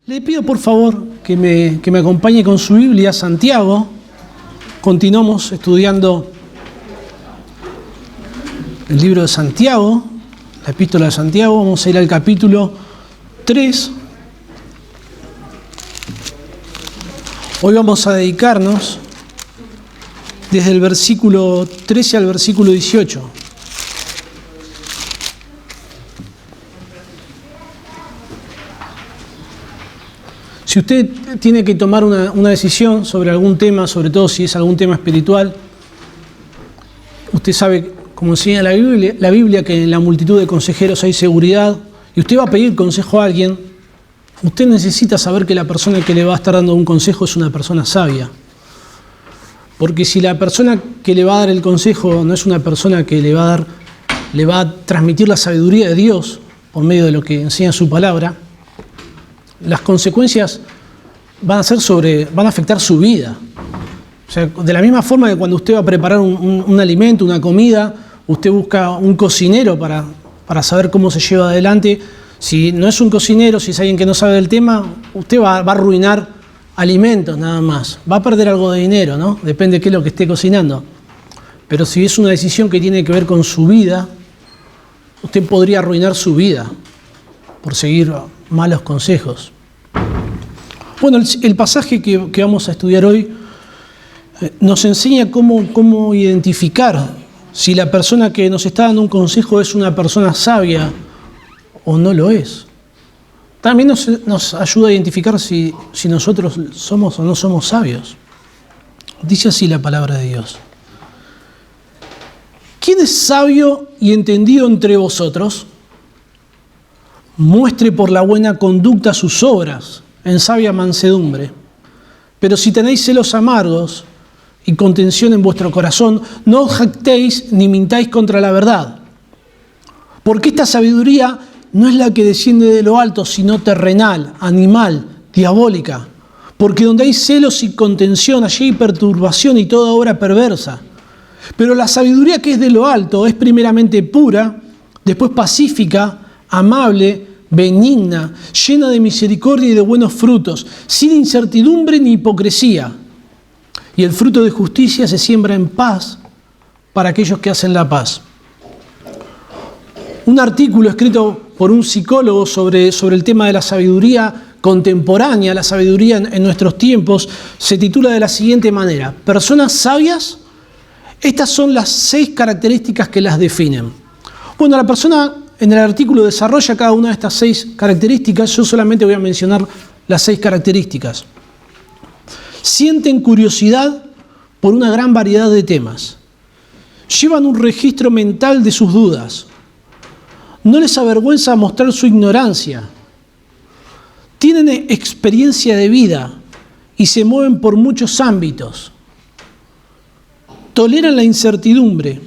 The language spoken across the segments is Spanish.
Le pido por favor que me acompañe con su Biblia, Santiago. Continuamos estudiando el libro de Santiago, la epístola de Santiago. Vamos a ir al capítulo 3. Hoy vamos a dedicarnos desde el versículo 13 al versículo 18. Si usted tiene que tomar una decisión sobre algún tema, sobre todo si es algún tema espiritual, usted sabe, como enseña la Biblia, que en la multitud de consejeros hay seguridad, y usted va a pedir consejo a alguien, usted necesita saber que la persona que le va a estar dando un consejo es una persona sabia. Porque si la persona que le va a dar el consejo no es una persona que le va a transmitir la sabiduría de Dios por medio de lo que enseña su palabra, las consecuencias van a afectar su vida. O sea, de la misma forma que cuando usted va a preparar un alimento, una comida, usted busca un cocinero para saber cómo se lleva adelante. Si no es un cocinero, si es alguien que no sabe del tema, usted va a arruinar alimentos nada más. Va a perder algo de dinero, ¿no? Depende de qué es lo que esté cocinando. Pero si es una decisión que tiene que ver con su vida, usted podría arruinar su vida por seguir malos consejos. Bueno, el pasaje que vamos a estudiar hoy nos enseña cómo identificar si la persona que nos está dando un consejo es una persona sabia o no lo es. También nos ayuda a identificar si nosotros somos o no somos sabios. Dice así la palabra de Dios. ¿Quién es sabio y entendido entre vosotros? Muestre por la buena conducta sus obras en sabia mansedumbre. Pero si tenéis celos amargos y contención en vuestro corazón, no os jactéis ni mintáis contra la verdad. Porque esta sabiduría no es la que desciende de lo alto, sino terrenal, animal, diabólica. Porque donde hay celos y contención, allí hay perturbación y toda obra perversa. Pero la sabiduría que es de lo alto es primeramente pura, después pacífica, amable, benigna, llena de misericordia y de buenos frutos, sin incertidumbre ni hipocresía. Y el fruto de justicia se siembra en paz para aquellos que hacen la paz. Un artículo escrito por un psicólogo sobre el tema de la sabiduría contemporánea, la sabiduría en nuestros tiempos, se titula de la siguiente manera: Personas sabias, estas son las 6 características que las definen. Bueno, la persona en el artículo desarrolla cada una de estas 6 características. Yo solamente voy a mencionar las 6 características. Sienten curiosidad por una gran variedad de temas. Llevan un registro mental de sus dudas. No les avergüenza mostrar su ignorancia. Tienen experiencia de vida y se mueven por muchos ámbitos. Toleran la incertidumbre.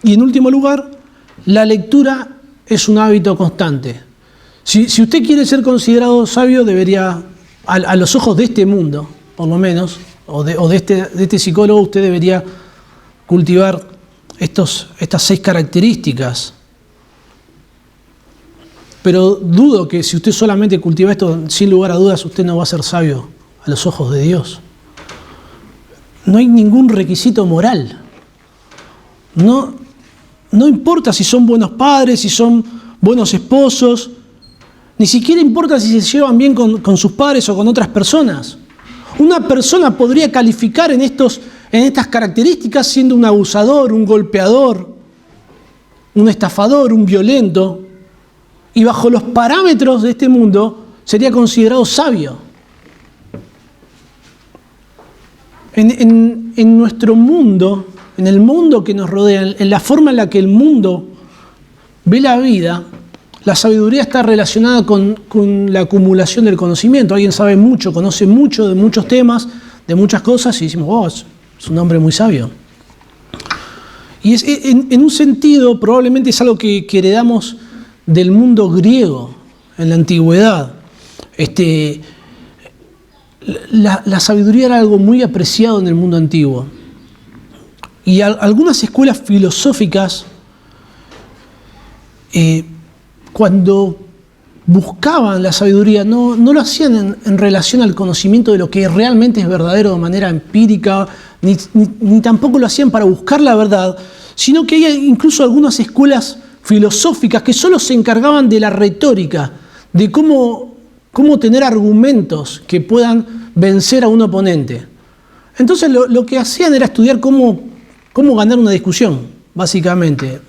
Y en último lugar, la lectura es un hábito constante. Si usted quiere ser considerado sabio, debería, a los ojos de este mundo, por lo menos, o de este psicólogo, usted debería cultivar estas 6 características. Pero dudo que si usted solamente cultiva esto, sin lugar a dudas, usted no va a ser sabio a los ojos de Dios. No hay ningún requisito moral. No importa si son buenos padres, si son buenos esposos, ni siquiera importa si se llevan bien con sus padres o con otras personas. Una persona podría calificar en estas características siendo un abusador, un golpeador, un estafador, un violento, y bajo los parámetros de este mundo sería considerado sabio. En nuestro mundo, en el mundo que nos rodea, en la forma en la que el mundo ve la vida, la sabiduría está relacionada con la acumulación del conocimiento. Alguien sabe mucho, conoce mucho de muchos temas, de muchas cosas, y decimos, oh, es un hombre muy sabio. Y en un sentido, probablemente es algo que heredamos del mundo griego en la antigüedad. La sabiduría era algo muy apreciado en el mundo antiguo. Y algunas escuelas filosóficas, cuando buscaban la sabiduría, no lo hacían en relación al conocimiento de lo que realmente es verdadero de manera empírica, ni tampoco lo hacían para buscar la verdad, sino que hay incluso algunas escuelas filosóficas que solo se encargaban de la retórica, de cómo tener argumentos que puedan vencer a un oponente. Entonces lo que hacían era estudiar cómo ganar una discusión, básicamente.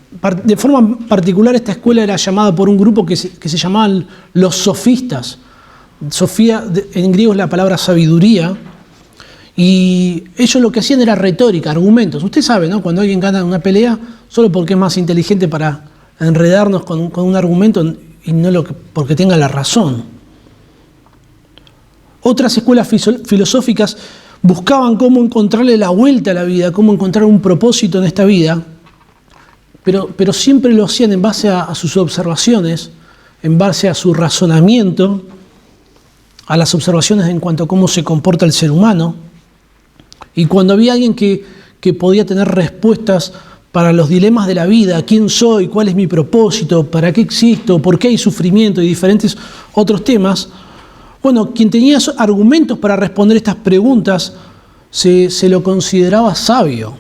De forma particular, esta escuela era llamada por un grupo que se llamaban los sofistas. Sofía, en griego es la palabra sabiduría, y ellos lo que hacían era retórica, argumentos. Usted sabe, ¿no? Cuando alguien gana una pelea, solo porque es más inteligente para enredarnos con un argumento y no porque tenga la razón. Otras escuelas filosóficas buscaban cómo encontrarle la vuelta a la vida, cómo encontrar un propósito en esta vida, pero siempre lo hacían en base a sus observaciones, en base a su razonamiento, a las observaciones en cuanto a cómo se comporta el ser humano. Y cuando había alguien que podía tener respuestas para los dilemas de la vida, quién soy, cuál es mi propósito, para qué existo, por qué hay sufrimiento y diferentes otros temas, bueno, quien tenía argumentos para responder estas preguntas se lo consideraba sabio.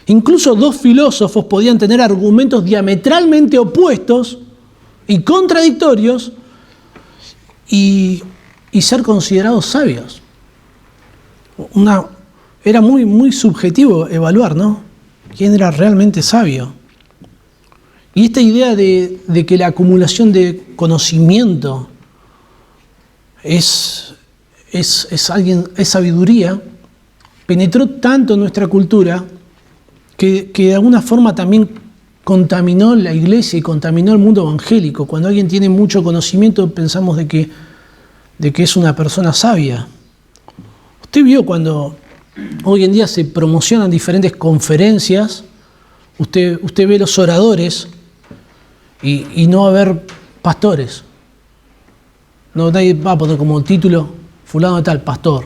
Incluso dos filósofos podían tener argumentos diametralmente opuestos y contradictorios y ser considerados sabios. Era muy subjetivo evaluar, ¿no? ¿Quién era realmente sabio? Y esta idea de que la acumulación de conocimiento es sabiduría, penetró tanto en nuestra cultura que de alguna forma también contaminó la iglesia y contaminó el mundo evangélico. Cuando alguien tiene mucho conocimiento, pensamos de que es una persona sabia. Usted vio cuando hoy en día se promocionan diferentes conferencias, usted ve los oradores y no va a haber pastores. No, nadie va a poner como título fulano de tal pastor,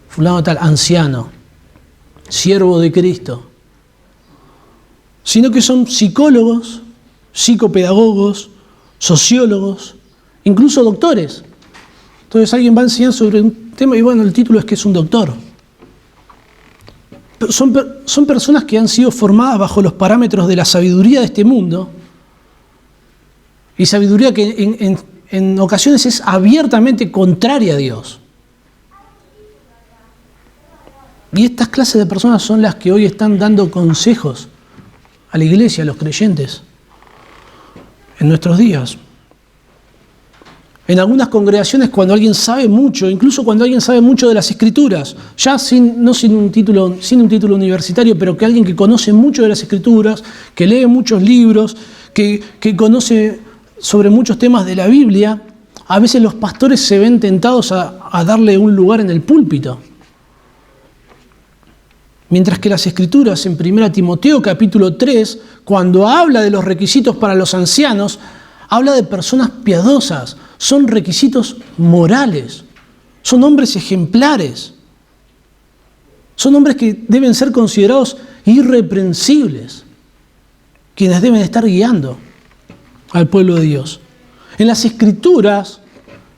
fulano de tal anciano, siervo de Cristo, sino que son psicólogos, psicopedagogos, sociólogos, incluso doctores. Entonces alguien va a enseñar sobre un tema y bueno, el título es que es un doctor. Son personas que han sido formadas bajo los parámetros de la sabiduría de este mundo, y sabiduría que en ocasiones es abiertamente contraria a Dios. Y estas clases de personas son las que hoy están dando consejos a la iglesia, a los creyentes, en nuestros días. En algunas congregaciones, cuando alguien sabe mucho, incluso cuando alguien sabe mucho de las Escrituras, ya sin un título universitario, pero que alguien que conoce mucho de las Escrituras, que lee muchos libros, que conoce sobre muchos temas de la Biblia, a veces los pastores se ven tentados a darle un lugar en el púlpito. Mientras que las Escrituras en 1 Timoteo capítulo 3, cuando habla de los requisitos para los ancianos, habla de personas piadosas, son requisitos morales, son hombres ejemplares, son hombres que deben ser considerados irreprensibles, quienes deben estar guiando al pueblo de Dios. En las Escrituras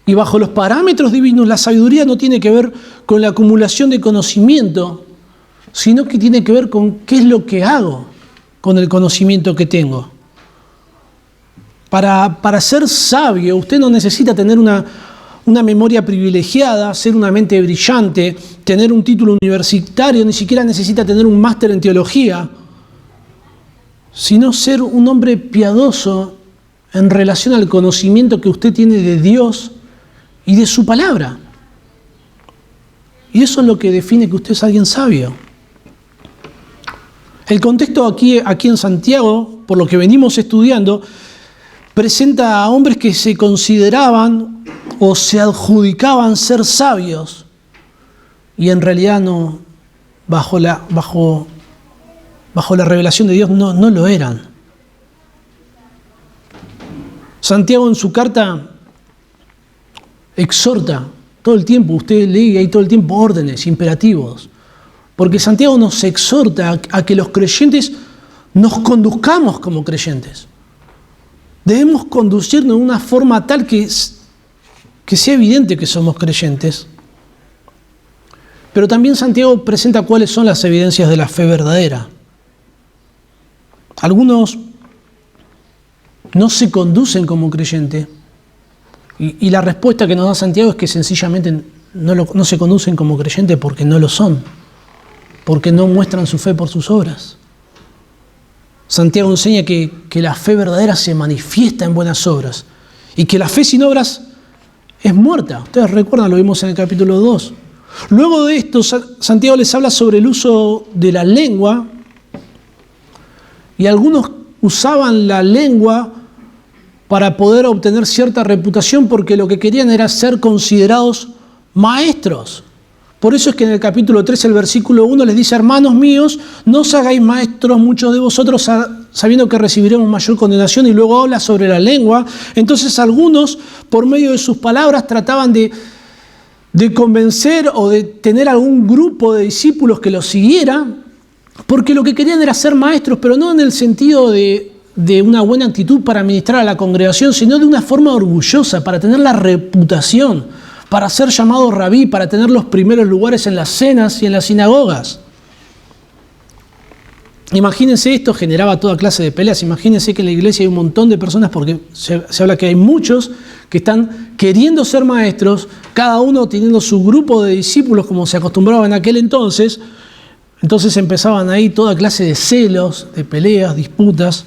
y bajo los parámetros divinos, la sabiduría no tiene que ver con la acumulación de conocimiento, sino que tiene que ver con qué es lo que hago con el conocimiento que tengo. Para ser sabio, usted no necesita tener una memoria privilegiada, ser una mente brillante, tener un título universitario, ni siquiera necesita tener un máster en teología, sino ser un hombre piadoso en relación al conocimiento que usted tiene de Dios y de su palabra. Y eso es lo que define que usted es alguien sabio. El contexto aquí en Santiago, por lo que venimos estudiando, presenta a hombres que se consideraban o se adjudicaban ser sabios y en realidad no, bajo la revelación de Dios no lo eran. Santiago en su carta exhorta todo el tiempo, usted lee ahí todo el tiempo órdenes, imperativos, porque Santiago nos exhorta a que los creyentes nos conduzcamos como creyentes. debemos conducirnos de una forma tal que sea evidente que somos creyentes. Pero también Santiago presenta cuáles son las evidencias de la fe verdadera. Algunos no se conducen como creyentes y la respuesta que nos da Santiago es que sencillamente no se conducen como creyentes porque no lo son, porque no muestran su fe por sus obras. Santiago enseña que la fe verdadera se manifiesta en buenas obras y que la fe sin obras es muerta. Ustedes recuerdan, lo vimos en el capítulo 2. Luego de esto, Santiago les habla sobre el uso de la lengua y algunos usaban la lengua para poder obtener cierta reputación porque lo que querían era ser considerados maestros. Por eso es que en el capítulo 3, el versículo 1 les dice: hermanos míos, no os hagáis maestros muchos de vosotros sabiendo que recibiremos mayor condenación, y luego habla sobre la lengua. Entonces algunos, por medio de sus palabras, trataban de convencer o de tener algún grupo de discípulos que los siguiera, porque lo que querían era ser maestros, pero no en el sentido de una buena actitud para ministrar a la congregación, sino de una forma orgullosa, para tener la reputación, para ser llamado rabí, para tener los primeros lugares en las cenas y en las sinagogas. Imagínense, esto generaba toda clase de peleas. Imagínense que en la iglesia hay un montón de personas, porque se habla que hay muchos que están queriendo ser maestros, cada uno teniendo su grupo de discípulos como se acostumbraba en aquel entonces. Entonces empezaban ahí toda clase de celos, de peleas, disputas.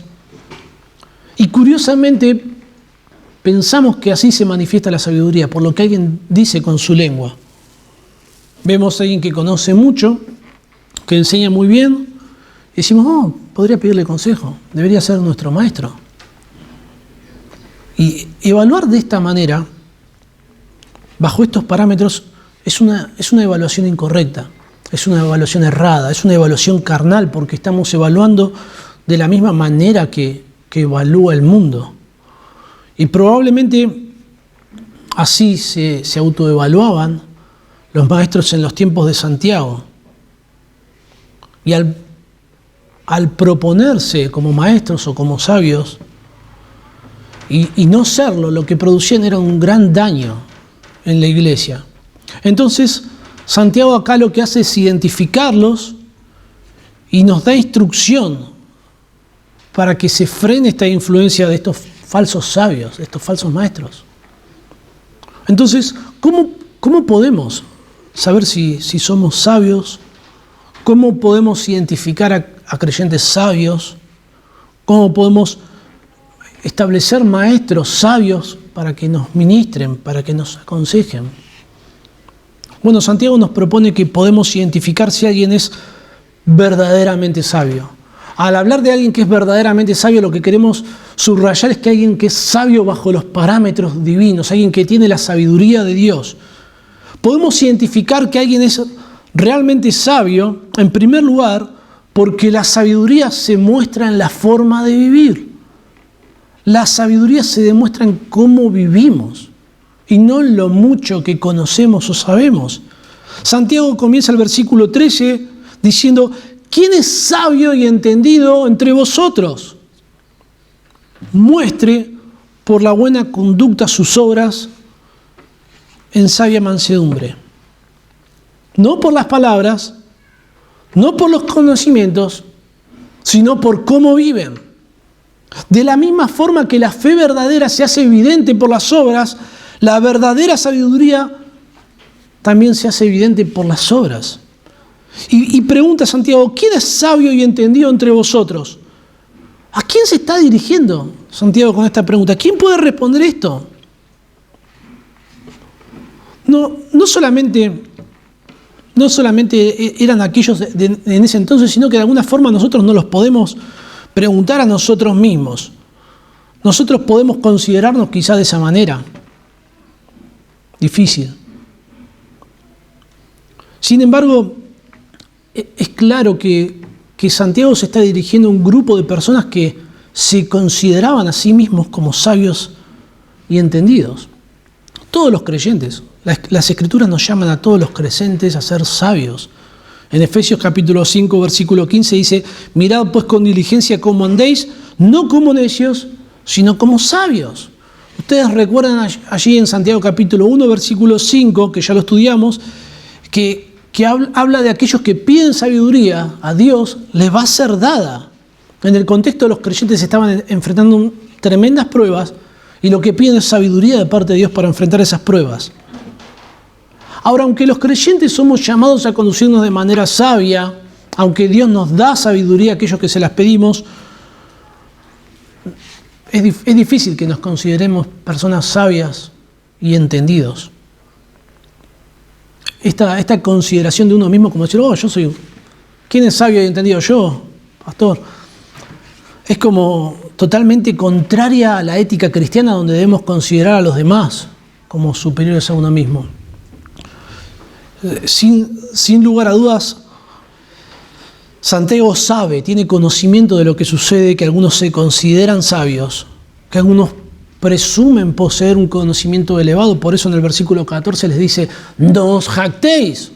Y curiosamente pensamos que así se manifiesta la sabiduría, por lo que alguien dice con su lengua. Vemos a alguien que conoce mucho, que enseña muy bien, y decimos: podría pedirle consejo, debería ser nuestro maestro. Y evaluar de esta manera, bajo estos parámetros, es una evaluación incorrecta, es una evaluación errada, es una evaluación carnal, porque estamos evaluando de la misma manera que evalúa el mundo. Y probablemente así se autoevaluaban los maestros en los tiempos de Santiago. Y al proponerse como maestros o como sabios y no serlo, lo que producían era un gran daño en la iglesia. Entonces, Santiago acá lo que hace es identificarlos y nos da instrucción para que se frene esta influencia de estos falsos sabios, de estos falsos maestros. Entonces, ¿cómo podemos saber si somos sabios? ¿Cómo podemos identificar a creyentes sabios? ¿Cómo podemos establecer maestros sabios para que nos ministren, para que nos aconsejen? Bueno, Santiago nos propone que podemos identificar si alguien es verdaderamente sabio. Al hablar de alguien que es verdaderamente sabio, lo que queremos subrayar es que alguien que es sabio bajo los parámetros divinos, alguien que tiene la sabiduría de Dios. Podemos identificar que alguien es realmente sabio, en primer lugar, porque la sabiduría se muestra en la forma de vivir. La sabiduría se demuestra en cómo vivimos y no en lo mucho que conocemos o sabemos. Santiago comienza el versículo 13 diciendo: ¿quién es sabio y entendido entre vosotros? Muestre por la buena conducta sus obras en sabia mansedumbre. No por las palabras, no por los conocimientos, sino por cómo viven. De la misma forma que la fe verdadera se hace evidente por las obras, la verdadera sabiduría también se hace evidente por las obras. Y pregunta Santiago: ¿quién es sabio y entendido entre vosotros? ¿A quién se está dirigiendo Santiago con esta pregunta? ¿Quién puede responder esto? No solamente eran aquellos en ese entonces, sino que de alguna forma nosotros no los podemos preguntar a nosotros mismos. Nosotros podemos considerarnos quizás de esa manera. Difícil. Sin embargo, es claro que Santiago se está dirigiendo a un grupo de personas que se consideraban a sí mismos como sabios y entendidos. Todos los creyentes. Las Escrituras nos llaman a todos los creyentes a ser sabios. En Efesios capítulo 5, versículo 15 dice: mirad pues con diligencia cómo andéis, no como necios, sino como sabios. Ustedes recuerdan allí en Santiago capítulo 1, versículo 5, que ya lo estudiamos, que habla de aquellos que piden sabiduría a Dios, les va a ser dada. En el contexto, los creyentes estaban enfrentando tremendas pruebas y lo que piden es sabiduría de parte de Dios para enfrentar esas pruebas. Ahora, aunque los creyentes somos llamados a conducirnos de manera sabia, aunque Dios nos da sabiduría a aquellos que se las pedimos, es difícil que nos consideremos personas sabias y entendidos. Esta consideración de uno mismo como decir, yo soy... ¿Quién es sabio y entendido? Yo, pastor. Es como totalmente contraria a la ética cristiana, donde debemos considerar a los demás como superiores a uno mismo. Sin lugar a dudas, Santiago tiene conocimiento de lo que sucede, que algunos se consideran sabios, que algunos presumen poseer un conocimiento elevado. Por eso en el versículo 14 les dice, no os jactéis.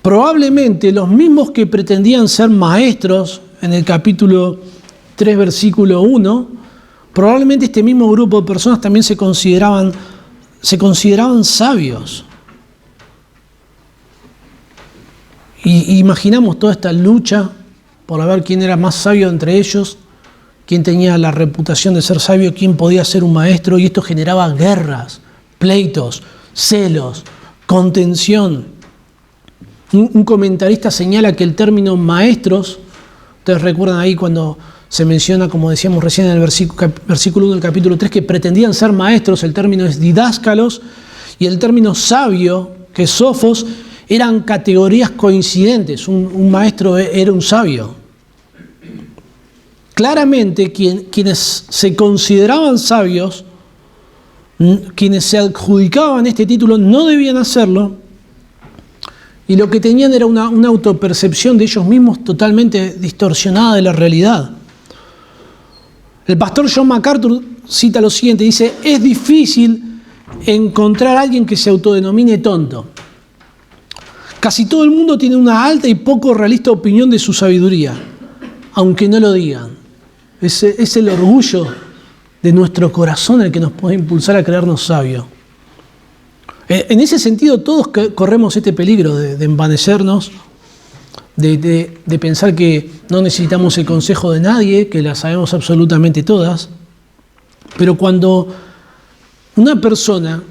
Probablemente los mismos que pretendían ser maestros en el capítulo 3, versículo 1, probablemente este mismo grupo de personas también se consideraban sabios. Y imaginamos toda esta lucha por ver quién era más sabio entre ellos, quién tenía la reputación de ser sabio, quién podía ser un maestro, y esto generaba guerras, pleitos, celos, contención. Un comentarista señala que el término maestros, ustedes recuerdan ahí cuando se menciona, como decíamos recién en el versículo 1 del capítulo 3, que pretendían ser maestros, el término es didáscalos, y el término sabio, que es sofos, eran categorías coincidentes. Un maestro era un sabio. Claramente, quienes se consideraban sabios, quienes se adjudicaban este título, no debían hacerlo, y lo que tenían era una autopercepción de ellos mismos totalmente distorsionada de la realidad. El pastor John MacArthur cita lo siguiente, dice, es difícil encontrar a alguien que se autodenomine tonto. Casi todo el mundo tiene una alta y poco realista opinión de su sabiduría, aunque no lo digan. Es el orgullo de nuestro corazón el que nos puede impulsar a creernos sabios. En ese sentido, todos corremos este peligro de envanecernos, de pensar que no necesitamos el consejo de nadie, que las sabemos absolutamente todas. Pero cuando una persona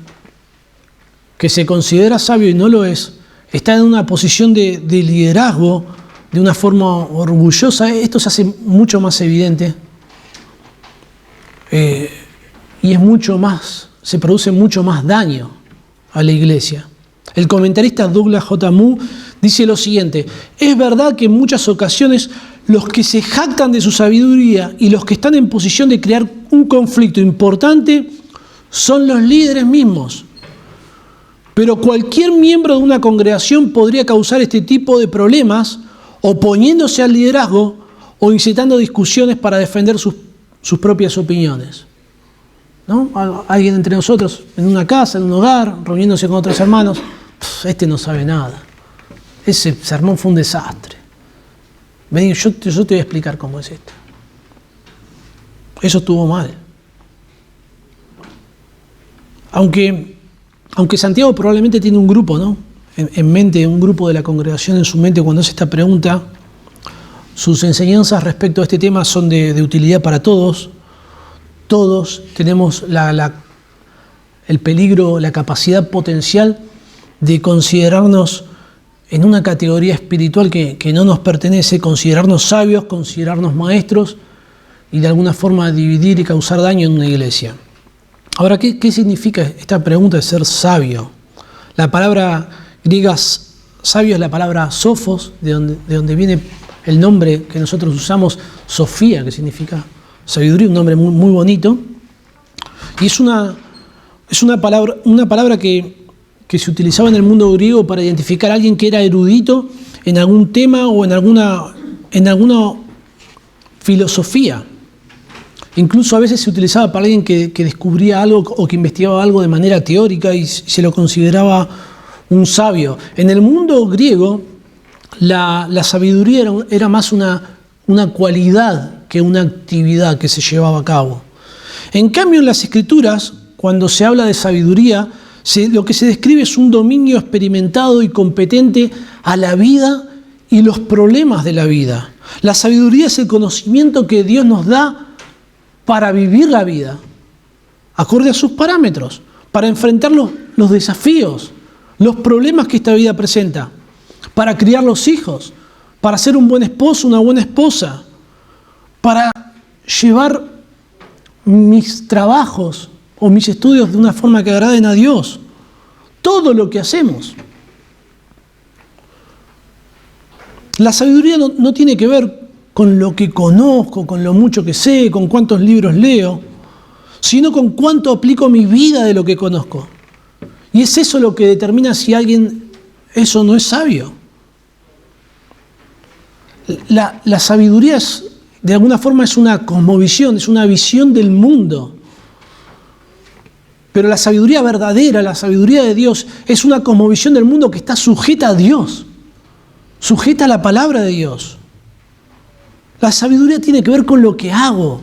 que se considera sabio y no lo es, está en una posición de liderazgo de una forma orgullosa, esto se hace mucho más evidente y se produce mucho más daño a la iglesia. El comentarista Douglas J. Moo dice lo siguiente, es verdad que en muchas ocasiones los que se jactan de su sabiduría y los que están en posición de crear un conflicto importante son los líderes mismos. Pero cualquier miembro de una congregación podría causar este tipo de problemas oponiéndose al liderazgo o incitando discusiones para defender sus propias opiniones. ¿No? Alguien entre nosotros en una casa, en un hogar, reuniéndose con otros hermanos, este no sabe nada. Ese sermón fue un desastre. Vení, yo te voy a explicar cómo es esto. Eso estuvo mal. Aunque Santiago probablemente tiene un grupo, ¿no? En mente, un grupo de la congregación en su mente cuando hace esta pregunta, sus enseñanzas respecto a este tema son de utilidad para todos. Todos tenemos el peligro, la capacidad potencial de considerarnos en una categoría espiritual que no nos pertenece, considerarnos sabios, considerarnos maestros y de alguna forma dividir y causar daño en una iglesia. Ahora, ¿qué significa esta pregunta de ser sabio? La palabra griega sabio es la palabra sophos, de donde viene el nombre que nosotros usamos, Sofía, que significa sabiduría, un nombre muy, muy bonito. Y es una palabra que se utilizaba en el mundo griego para identificar a alguien que era erudito en algún tema o en alguna filosofía. Incluso a veces se utilizaba para alguien que descubría algo o que investigaba algo de manera teórica y se lo consideraba un sabio. En el mundo griego, la sabiduría era más una cualidad que una actividad que se llevaba a cabo. En cambio, en las Escrituras, cuando se habla de sabiduría, lo que se describe es un dominio experimentado y competente a la vida y los problemas de la vida. La sabiduría es el conocimiento que Dios nos da para vivir la vida, acorde a sus parámetros, para enfrentar los desafíos, los problemas que esta vida presenta, para criar los hijos, para ser un buen esposo, una buena esposa, para llevar mis trabajos o mis estudios de una forma que agraden a Dios. Todo lo que hacemos. La sabiduría no tiene que ver con lo que conozco, con lo mucho que sé, con cuántos libros leo, sino con cuánto aplico mi vida de lo que conozco. Y es eso lo que determina si alguien eso no es sabio. La sabiduría de alguna forma es una cosmovisión, es una visión del mundo. Pero la sabiduría verdadera, la sabiduría de Dios, es una cosmovisión del mundo que está sujeta a Dios, sujeta a la palabra de Dios. La sabiduría tiene que ver con lo que hago.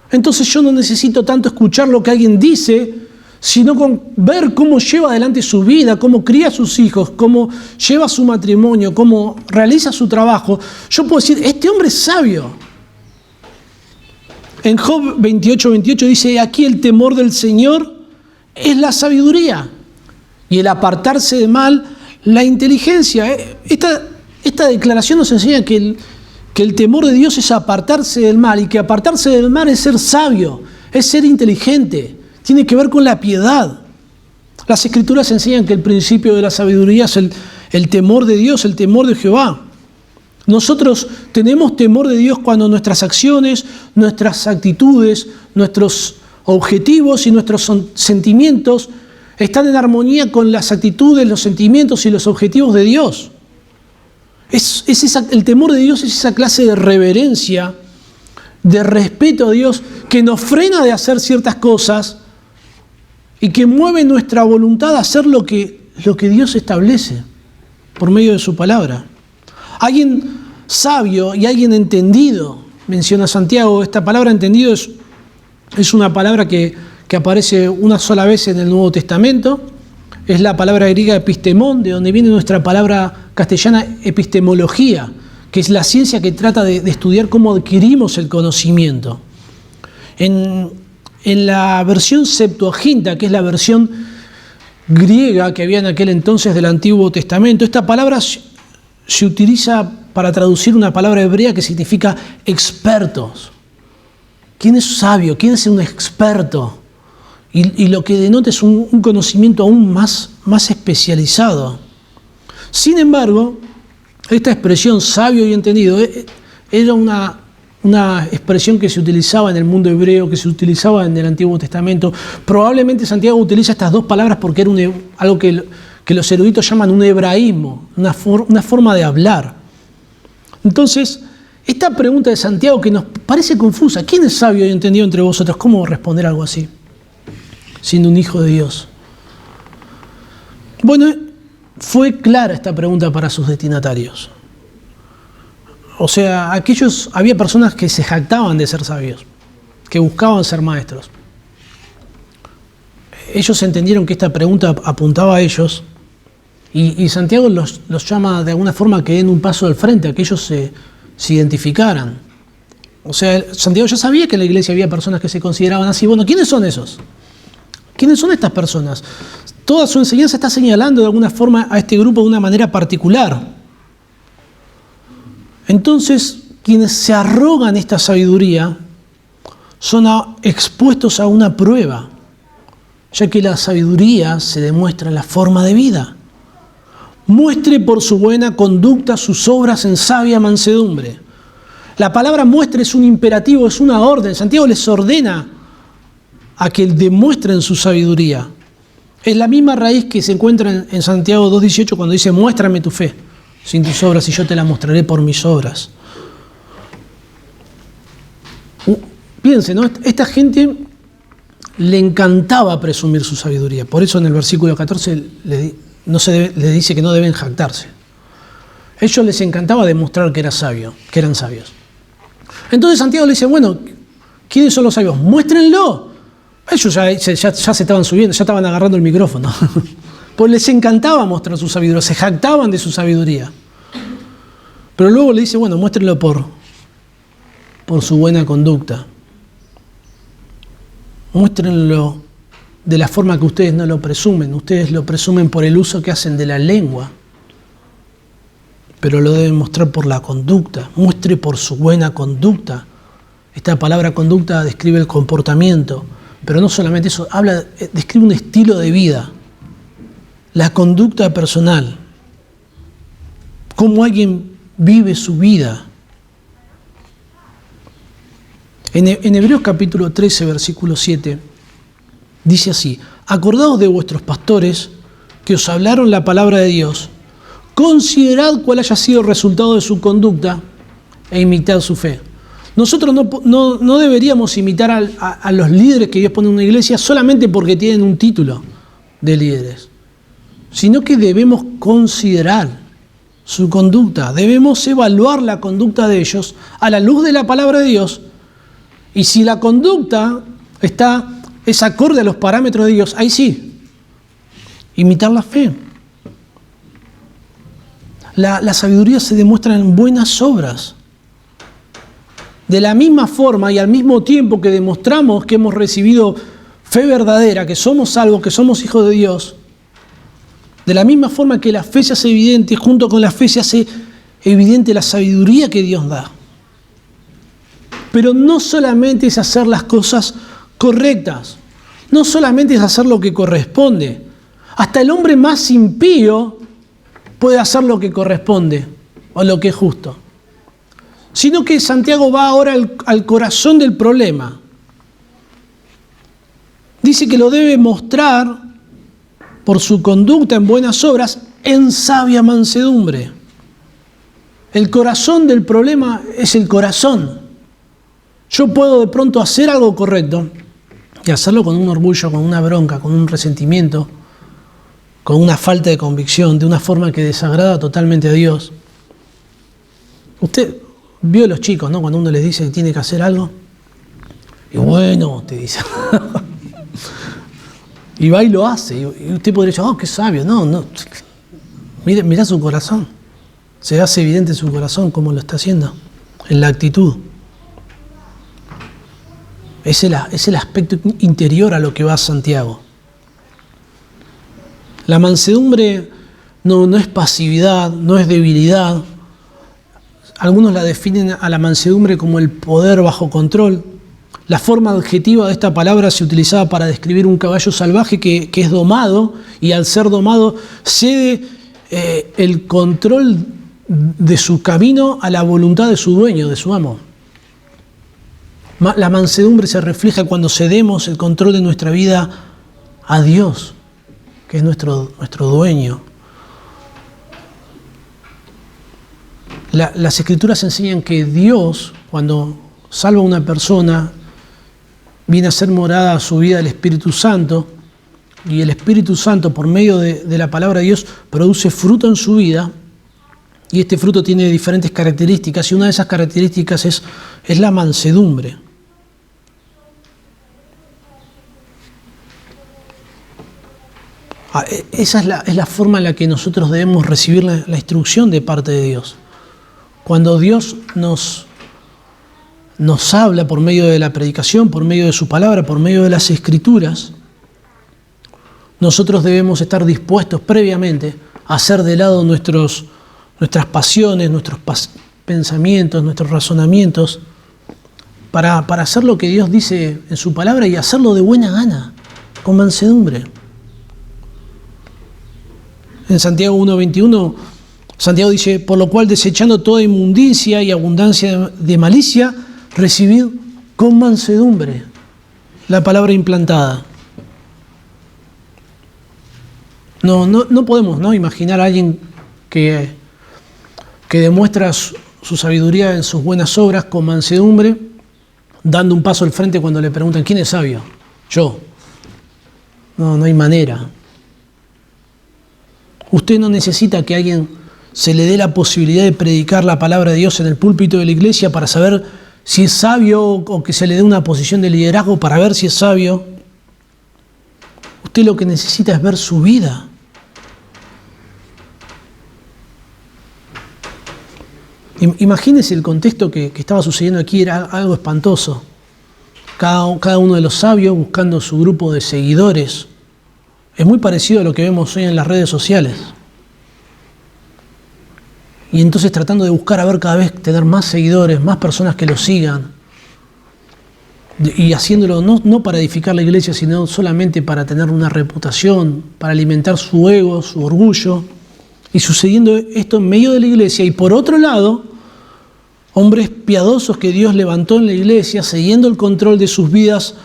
Entonces yo no necesito tanto escuchar lo que alguien dice, sino con ver cómo lleva adelante su vida, cómo cría a sus hijos, cómo lleva su matrimonio, cómo realiza su trabajo. Yo puedo decir, este hombre es sabio. En Job 28:28 dice, aquí el temor del Señor es la sabiduría y el apartarse de mal, la inteligencia. Esta declaración nos enseña que el temor de Dios es apartarse del mal y que apartarse del mal es ser sabio, es ser inteligente, tiene que ver con la piedad. Las Escrituras enseñan que el principio de la sabiduría es el temor de Dios, el temor de Jehová. Nosotros tenemos temor de Dios cuando nuestras acciones, nuestras actitudes, nuestros objetivos y nuestros sentimientos están en armonía con las actitudes, los sentimientos y los objetivos de Dios. El temor de Dios es esa clase de reverencia, de respeto a Dios que nos frena de hacer ciertas cosas y que mueve nuestra voluntad a hacer lo que Dios establece por medio de su palabra. Alguien sabio y alguien entendido, menciona Santiago. Esta palabra entendido es una palabra que aparece una sola vez en el Nuevo Testamento. Es la palabra griega epistemón, de donde viene nuestra palabra castellana epistemología, que es la ciencia que trata de estudiar cómo adquirimos el conocimiento. En la versión Septuaginta, que es la versión griega que había en aquel entonces del Antiguo Testamento, esta palabra se utiliza para traducir una palabra hebrea que significa expertos. ¿Quién es sabio? ¿Quién es un experto? Y lo que denota es un conocimiento aún más especializado. Sin embargo, esta expresión sabio y entendido era una expresión que se utilizaba en el mundo hebreo, que se utilizaba en el Antiguo Testamento. Probablemente Santiago utiliza estas dos palabras porque era algo que los eruditos llaman un hebraísmo, una forma de hablar. Entonces, esta pregunta de Santiago que nos parece confusa, ¿quién es sabio y entendido entre vosotros? ¿Cómo responder algo así, siendo un hijo de Dios? Bueno, fue clara esta pregunta para sus destinatarios. O sea, había personas que se jactaban de ser sabios, que buscaban ser maestros. Ellos entendieron que esta pregunta apuntaba a ellos y Santiago los llama de alguna forma que den un paso al frente, a que ellos se identificaran. O sea, Santiago ya sabía que en la iglesia había personas que se consideraban así. Bueno, ¿quiénes son esos? ¿Quiénes son estas personas? Toda su enseñanza está señalando de alguna forma a este grupo de una manera particular. Entonces, quienes se arrogan esta sabiduría son expuestos a una prueba, ya que la sabiduría se demuestra en la forma de vida. Muestre por su buena conducta sus obras en sabia mansedumbre. La palabra muestre es un imperativo, es una orden. Santiago les ordena a que demuestren su sabiduría. Es la misma raíz que se encuentra en Santiago 2:18 cuando dice, muéstrame tu fe sin tus obras y yo te la mostraré por mis obras. Piensen, ¿no? Esta gente le encantaba presumir su sabiduría. Por eso en el versículo 14 le dice que no deben jactarse. A ellos les encantaba demostrar que eran sabios. Entonces Santiago le dice, bueno, ¿quiénes son los sabios? Muéstrenlo. Ellos ya se estaban subiendo, ya estaban agarrando el micrófono. Pues les encantaba mostrar su sabiduría, se jactaban de su sabiduría. Pero luego le dice, bueno, muéstrenlo por su buena conducta. Muéstrenlo de la forma que ustedes no lo presumen. Ustedes lo presumen por el uso que hacen de la lengua. Pero lo deben mostrar por la conducta. Muestre por su buena conducta. Esta palabra conducta describe el comportamiento. Pero no solamente eso, describe un estilo de vida. La conducta personal. Cómo alguien vive su vida. En Hebreos capítulo 13, versículo 7, dice así: acordaos de vuestros pastores que os hablaron la palabra de Dios, considerad cuál haya sido el resultado de su conducta e imitad su fe. Nosotros no deberíamos imitar a los líderes que Dios pone en una iglesia solamente porque tienen un título de líderes, sino que debemos considerar su conducta, debemos evaluar la conducta de ellos a la luz de la palabra de Dios. Y si la conducta es acorde a los parámetros de Dios, ahí sí, imitar la fe. La sabiduría se demuestra en buenas obras. De la misma forma y al mismo tiempo que demostramos que hemos recibido fe verdadera, que somos salvos, que somos hijos de Dios, de la misma forma que la fe se hace evidente, junto con la fe se hace evidente la sabiduría que Dios da. Pero no solamente es hacer las cosas correctas, no solamente es hacer lo que corresponde. Hasta el hombre más impío puede hacer lo que corresponde o lo que es justo. Sino que Santiago va ahora al corazón del problema. Dice que lo debe mostrar por su conducta en buenas obras en sabia mansedumbre. El corazón del problema es el corazón. Yo puedo de pronto hacer algo correcto y hacerlo con un orgullo, con una bronca, con un resentimiento, con una falta de convicción, de una forma que desagrada totalmente a Dios. Usted vio a los chicos, ¿no? Cuando uno les dice que tiene que hacer algo, y bueno, te dice, y va y lo hace, y usted podría decir, oh, qué sabio, no, mira su corazón, se hace evidente su corazón cómo lo está haciendo, en la actitud. Es el aspecto interior a lo que va Santiago. La mansedumbre no es pasividad, no es debilidad. Algunos la definen a la mansedumbre como el poder bajo control. La forma adjetiva de esta palabra se utilizaba para describir un caballo salvaje que es domado, y al ser domado cede el control de su camino a la voluntad de su dueño, de su amo. La mansedumbre se refleja cuando cedemos el control de nuestra vida a Dios, que es nuestro dueño. Las Escrituras enseñan que Dios, cuando salva a una persona, viene a ser morada a su vida el Espíritu Santo, y el Espíritu Santo, por medio de la palabra de Dios, produce fruto en su vida, y este fruto tiene diferentes características, y una de esas características es la mansedumbre. Esa es la forma en la que nosotros debemos recibir la instrucción de parte de Dios. Cuando Dios nos habla por medio de la predicación, por medio de su palabra, por medio de las Escrituras, nosotros debemos estar dispuestos previamente a hacer de lado nuestras pasiones, nuestros pensamientos, nuestros razonamientos, para hacer lo que Dios dice en su palabra y hacerlo de buena gana, con mansedumbre. En Santiago 1:21, Santiago dice, por lo cual desechando toda inmundicia y abundancia de malicia, recibid con mansedumbre la palabra implantada. No podemos, ¿no?, imaginar a alguien que demuestra su sabiduría en sus buenas obras con mansedumbre, dando un paso al frente cuando le preguntan, ¿quién es sabio? Yo. No hay manera. Usted no necesita que alguien se le dé la posibilidad de predicar la palabra de Dios en el púlpito de la iglesia para saber si es sabio o que se le dé una posición de liderazgo para ver si es sabio. Usted lo que necesita es ver su vida. Imagínese el contexto que estaba sucediendo aquí, era algo espantoso. Cada uno de los sabios buscando su grupo de seguidores. Es muy parecido a lo que vemos hoy en las redes sociales. Y entonces tratando de buscar a ver cada vez tener más seguidores, más personas que lo sigan. Y haciéndolo no para edificar la iglesia, sino solamente para tener una reputación, para alimentar su ego, su orgullo. Y sucediendo esto en medio de la iglesia. Y por otro lado, hombres piadosos que Dios levantó en la iglesia, siguiendo el control de sus vidas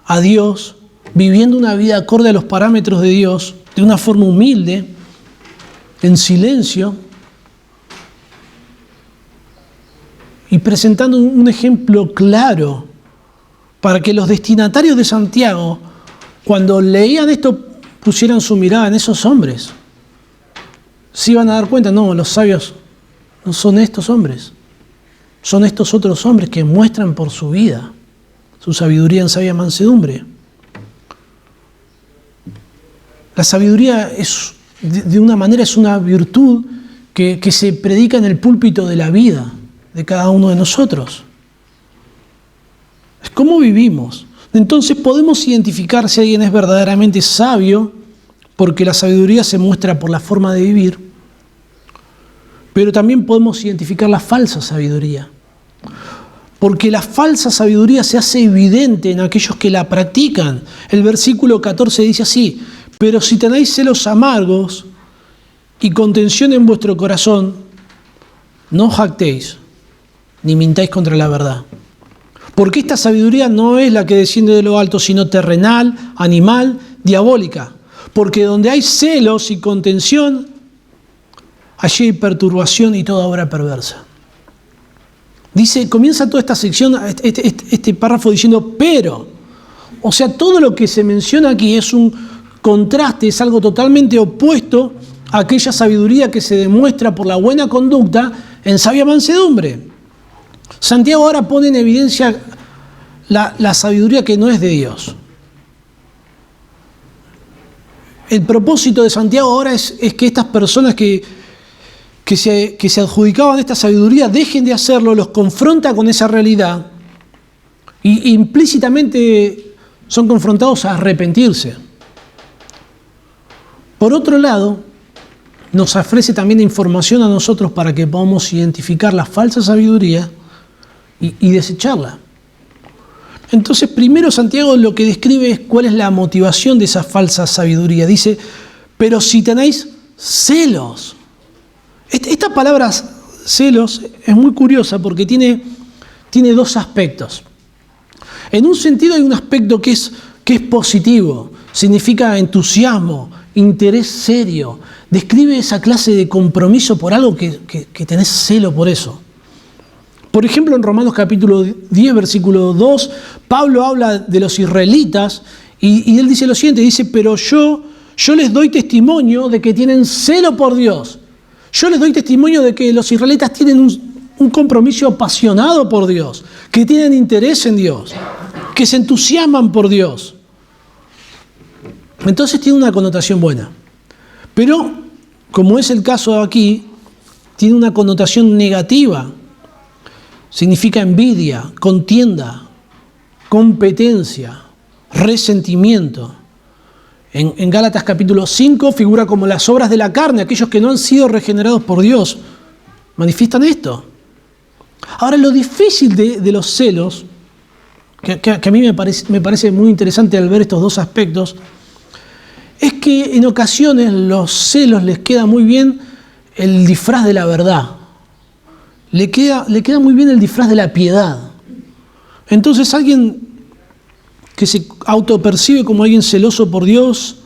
a Dios, viviendo una vida acorde a los parámetros de Dios, de una forma humilde, en silencio, y presentando un ejemplo claro para que los destinatarios de Santiago, cuando leían esto, pusieran su mirada en esos hombres. Se iban a dar cuenta, no, los sabios no son estos hombres, son estos otros hombres que muestran por su vida su sabiduría en sabia mansedumbre. La sabiduría es, de una manera, es una virtud que se predica en el púlpito de la vida de cada uno de nosotros. Es cómo vivimos. Entonces podemos identificar si alguien es verdaderamente sabio, porque la sabiduría se muestra por la forma de vivir, pero también podemos identificar la falsa sabiduría, porque la falsa sabiduría se hace evidente en aquellos que la practican. El versículo 14 dice así: pero si tenéis celos amargos y contención en vuestro corazón, no os jactéis, ni mintáis contra la verdad. Porque esta sabiduría no es la que desciende de lo alto, sino terrenal, animal, diabólica. Porque donde hay celos y contención, allí hay perturbación y toda obra perversa. Dice, comienza toda esta sección, este párrafo diciendo, pero. O sea, todo lo que se menciona aquí es un contraste, es algo totalmente opuesto a aquella sabiduría que se demuestra por la buena conducta en sabia mansedumbre. Santiago ahora pone en evidencia la sabiduría que no es de Dios. El propósito de Santiago ahora es que estas personas que se adjudicaban esta sabiduría dejen de hacerlo, los confronta con esa realidad y implícitamente son confrontados a arrepentirse. Por otro lado, nos ofrece también información a nosotros para que podamos identificar la falsa sabiduría y desecharla. Entonces, primero Santiago lo que describe es cuál es la motivación de esa falsa sabiduría. Dice, pero si tenéis celos. Esta palabra celos es muy curiosa porque tiene dos aspectos. En un sentido hay un aspecto que es positivo, significa entusiasmo, interés serio. Describe esa clase de compromiso por algo que tenés celo por eso. Por ejemplo, en Romanos capítulo 10, versículo 2, Pablo habla de los israelitas y él dice lo siguiente, dice, pero yo les doy testimonio de que tienen celo por Dios. Yo les doy testimonio de que los israelitas tienen un compromiso apasionado por Dios, que tienen interés en Dios, que se entusiasman por Dios. Entonces tiene una connotación buena. Pero, como es el caso aquí, tiene una connotación negativa. Significa envidia, contienda, competencia, resentimiento. En Gálatas capítulo 5 figura como las obras de la carne, aquellos que no han sido regenerados por Dios, manifiestan esto. Ahora, lo difícil de los celos, que a mí me parece muy interesante al ver estos dos aspectos, es que en ocasiones los celos les queda muy bien el disfraz de la verdad. Le queda muy bien el disfraz de la piedad. Entonces alguien que se autopercibe como alguien celoso por Dios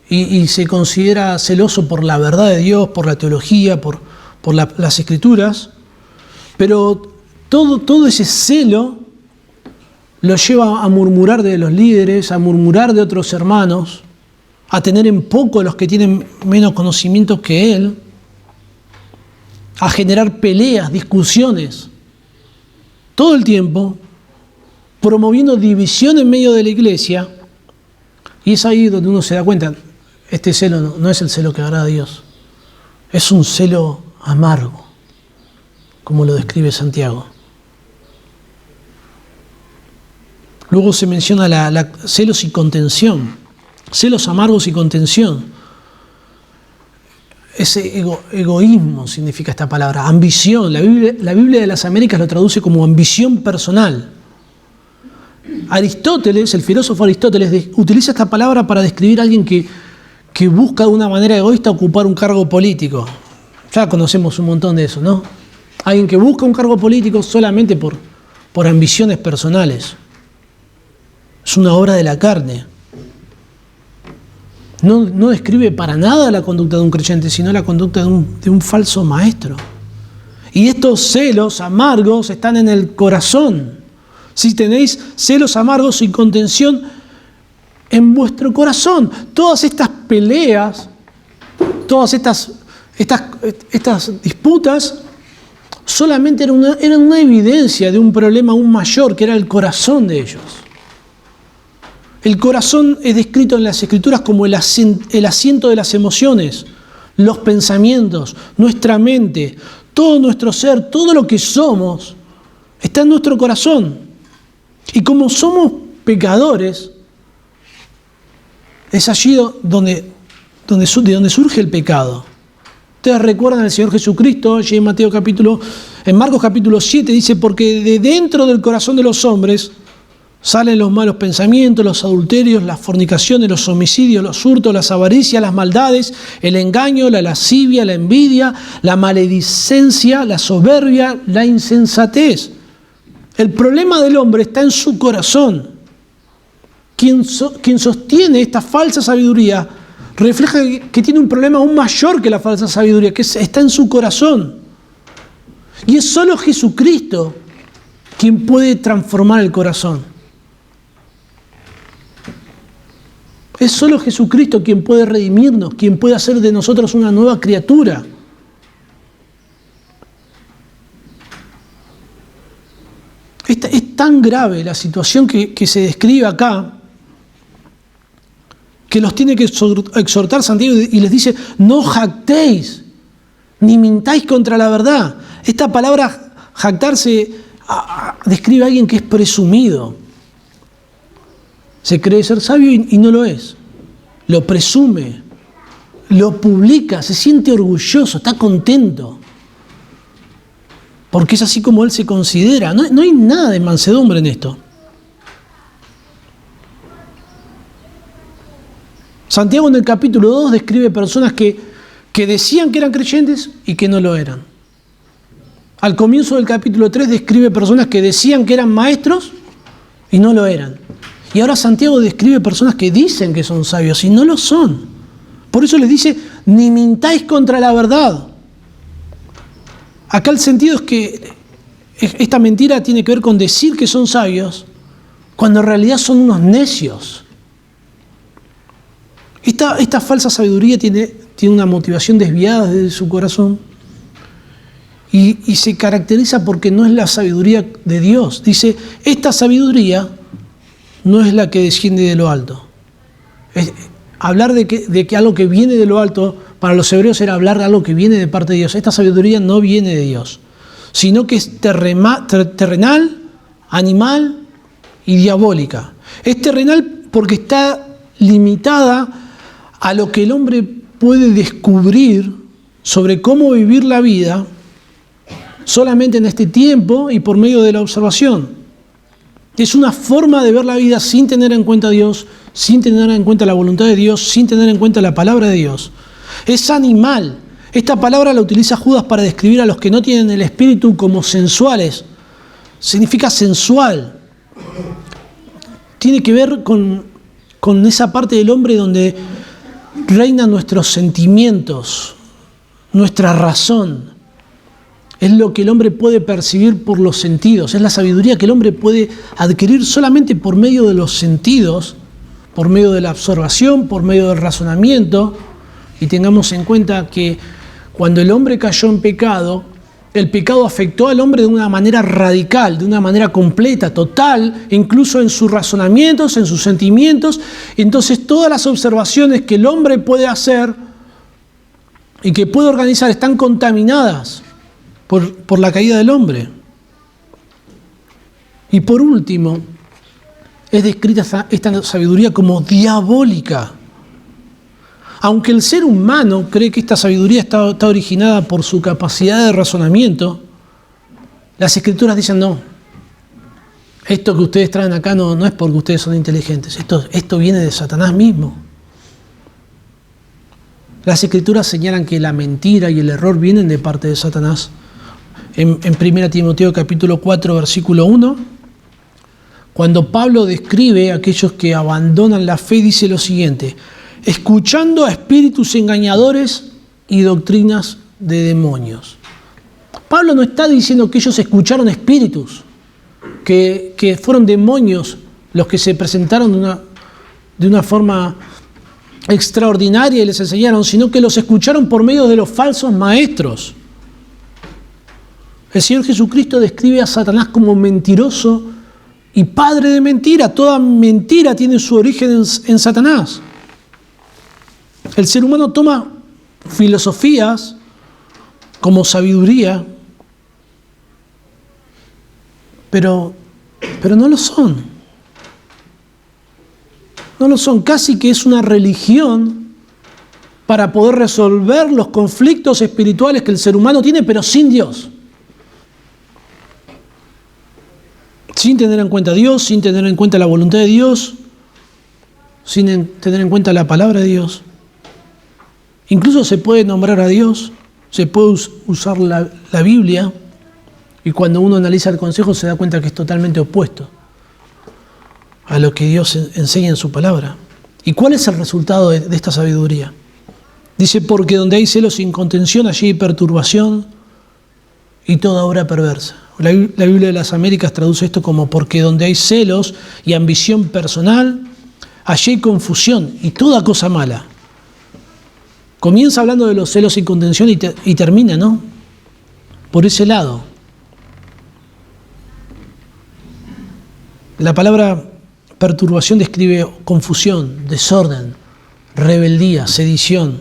y se considera celoso por la verdad de Dios, por la teología, por las Escrituras, pero todo ese celo lo lleva a murmurar de los líderes, a murmurar de otros hermanos, a tener en poco a los que tienen menos conocimientos que él, a generar peleas, discusiones. todo el tiempo, promoviendo división en medio de la iglesia, y es ahí donde uno se da cuenta, este celo no es el celo que agrada a Dios, es un celo amargo, como lo describe Santiago. Luego se menciona celos y contención, celos amargos y contención. Ese egoísmo significa esta palabra, ambición. La Biblia de las Américas lo traduce como ambición personal. Aristóteles, el filósofo Aristóteles, utiliza esta palabra para describir a alguien que busca de una manera egoísta ocupar un cargo político. Ya conocemos un montón de eso, ¿no? Alguien que busca un cargo político solamente por ambiciones personales. Es una obra de la carne. No describe para nada la conducta de un creyente, sino la conducta de un falso maestro. Y estos celos amargos están en el corazón. Si tenéis celos amargos y contención en vuestro corazón, todas estas peleas, todas estas disputas, solamente eran una evidencia de un problema aún mayor, que era el corazón de ellos. El corazón es descrito en las Escrituras como el asiento de las emociones, los pensamientos, nuestra mente, todo nuestro ser, todo lo que somos, está en nuestro corazón. Y como somos pecadores, es allí de donde surge el pecado. Ustedes recuerdan al Señor Jesucristo, allí en Marcos capítulo 7, dice, porque de dentro del corazón de los hombres salen los malos pensamientos, los adulterios, las fornicaciones, los homicidios, los hurtos, las avaricias, las maldades, el engaño, la lascivia, la envidia, la maledicencia, la soberbia, la insensatez. El problema del hombre está en su corazón. Quien sostiene esta falsa sabiduría refleja que tiene un problema aún mayor que la falsa sabiduría, que está en su corazón. Y es solo Jesucristo quien puede transformar el corazón. Es solo Jesucristo quien puede redimirnos, quien puede hacer de nosotros una nueva criatura. Es tan grave la situación que se describe acá, que los tiene que exhortar Santiago y les dice, no jactéis, ni mintáis contra la verdad. Esta palabra jactarse describe a alguien que es presumido. Se cree ser sabio y no lo es. Lo presume, lo publica, se siente orgulloso, está contento. Porque es así como él se considera. No hay nada de mansedumbre en esto. Santiago en el capítulo 2 describe personas que decían que eran creyentes y que no lo eran. Al comienzo del capítulo 3 describe personas que decían que eran maestros y no lo eran. Y ahora Santiago describe personas que dicen que son sabios y no lo son. Por eso les dice, ni mintáis contra la verdad. Acá el sentido es que esta mentira tiene que ver con decir que son sabios, cuando en realidad son unos necios. Esta falsa sabiduría tiene una motivación desviada desde su corazón y se caracteriza porque no es la sabiduría de Dios. Dice, esta sabiduría no es la que desciende de lo alto. Hablar de que algo que viene de lo alto, para los hebreos era hablar de algo que viene de parte de Dios. Esta sabiduría no viene de Dios, sino que es terrenal, animal y diabólica. Es terrenal porque está limitada a lo que el hombre puede descubrir sobre cómo vivir la vida solamente en este tiempo y por medio de la observación. Es una forma de ver la vida sin tener en cuenta a Dios, sin tener en cuenta la voluntad de Dios, sin tener en cuenta la palabra de Dios. Es animal. Esta palabra la utiliza Judas para describir a los que no tienen el espíritu como sensuales. Significa sensual. Tiene que ver con esa parte del hombre donde reinan nuestros sentimientos, nuestra razón. Es lo que el hombre puede percibir por los sentidos. Es la sabiduría que el hombre puede adquirir solamente por medio de los sentidos, por medio de la observación, por medio del razonamiento. Y tengamos en cuenta que cuando el hombre cayó en pecado, el pecado afectó al hombre de una manera radical, de una manera completa, total, incluso en sus razonamientos, en sus sentimientos. Entonces todas las observaciones que el hombre puede hacer y que puede organizar están contaminadas por la caída del hombre. Y por último, es descrita esta sabiduría como diabólica. Aunque el ser humano cree que esta sabiduría está originada por su capacidad de razonamiento, las Escrituras dicen no. Esto que ustedes traen acá no es porque ustedes son inteligentes. Esto viene de Satanás mismo. Las Escrituras señalan que la mentira y el error vienen de parte de Satanás. En 1 Timoteo capítulo 4, versículo 1, cuando Pablo describe a aquellos que abandonan la fe, dice lo siguiente: escuchando a espíritus engañadores y doctrinas de demonios. Pablo no está diciendo que ellos escucharon espíritus, que fueron demonios los que se presentaron de una forma extraordinaria y les enseñaron, sino que los escucharon por medio de los falsos maestros. El Señor Jesucristo describe a Satanás como mentiroso y padre de mentira. Toda mentira tiene su origen en Satanás. El ser humano toma filosofías como sabiduría, pero no lo son. No lo son. Casi que es una religión para poder resolver los conflictos espirituales que el ser humano tiene, pero sin Dios. Sin tener en cuenta a Dios, sin tener en cuenta la voluntad de Dios, sin tener en cuenta la palabra de Dios. Incluso se puede nombrar a Dios, se puede usar la Biblia, y cuando uno analiza el consejo se da cuenta que es totalmente opuesto a lo que Dios enseña en su palabra. ¿Y cuál es el resultado de esta sabiduría? Dice, porque donde hay celos sin contención, allí hay perturbación y toda obra perversa. La Biblia de las Américas traduce esto como porque donde hay celos y ambición personal, allí hay confusión y toda cosa mala. Comienza hablando de los celos sin contención y termina, ¿no?, por ese lado. La palabra perturbación describe confusión, desorden, rebeldía, sedición.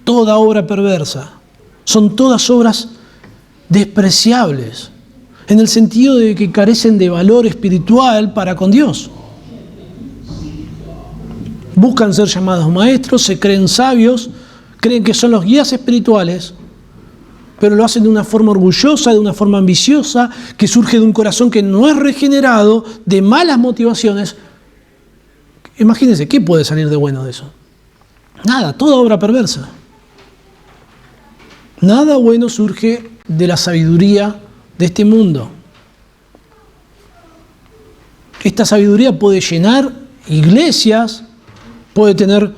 Toda obra perversa. Son todas obras despreciables, en el sentido de que carecen de valor espiritual para con Dios. Buscan ser llamados maestros, se creen sabios, creen que son los guías espirituales, pero lo hacen de una forma orgullosa, de una forma ambiciosa, que surge de un corazón que no es regenerado, de malas motivaciones. Imagínense, ¿qué puede salir de bueno de eso? Nada, toda obra perversa. Nada bueno surge de la sabiduría de este mundo. Esta sabiduría puede llenar iglesias, puede tener